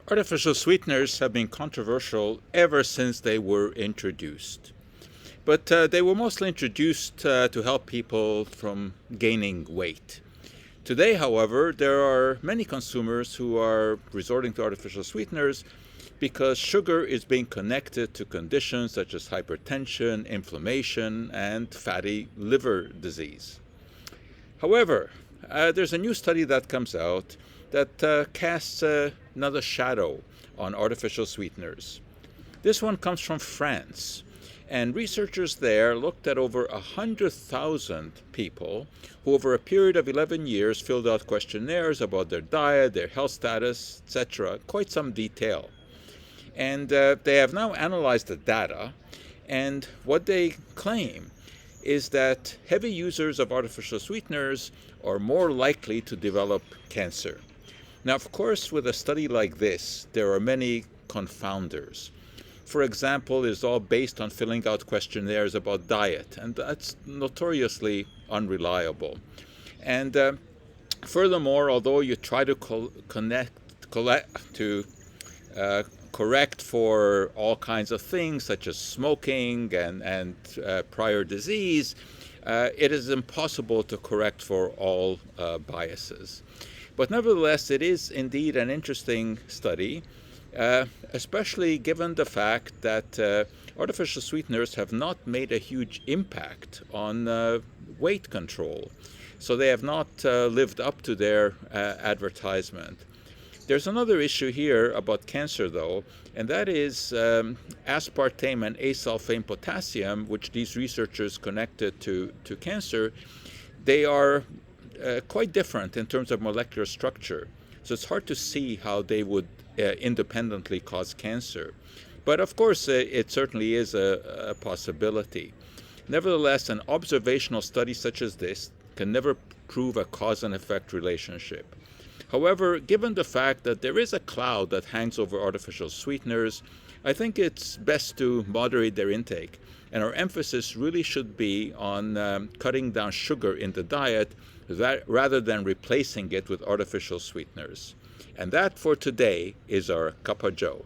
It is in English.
Artificial sweeteners have been controversial ever since they were introduced. But they were mostly introduced to help people from gaining weight. Today, however, there are many consumers who are resorting to artificial sweeteners because sugar is being connected to conditions such as hypertension, inflammation, and fatty liver disease. However, there's a new study that comes out that casts another shadow on artificial sweeteners. This one comes from France, and researchers there looked at over 100,000 people who, over a period of 11 years, filled out questionnaires about their diet, their health status, etc., quite some detail. And they have now analyzed the data, and what they claim is that heavy users of artificial sweeteners are more likely to develop cancer. Now, of course, with a study like this, there are many confounders. For example, it's all based on filling out questionnaires about diet, and that's notoriously unreliable. And furthermore, although you try to correct for all kinds of things such as smoking and prior disease, it is impossible to correct for all biases. But nevertheless, it is indeed an interesting study, especially given the fact that artificial sweeteners have not made a huge impact on weight control. So they have not lived up to their advertisement. There's another issue here about cancer, though, and that is aspartame and asulfame potassium, which these researchers connected to cancer. They are quite different in terms of molecular structure. So it's hard to see how they would independently cause cancer. But of course, it certainly is a possibility. Nevertheless, an observational study such as this can never prove a cause and effect relationship. However, given the fact that there is a cloud that hangs over artificial sweeteners, I think it's best to moderate their intake. And our emphasis really should be on cutting down sugar in the diet rather than replacing it with artificial sweeteners. And that for today is our Cup of Joe.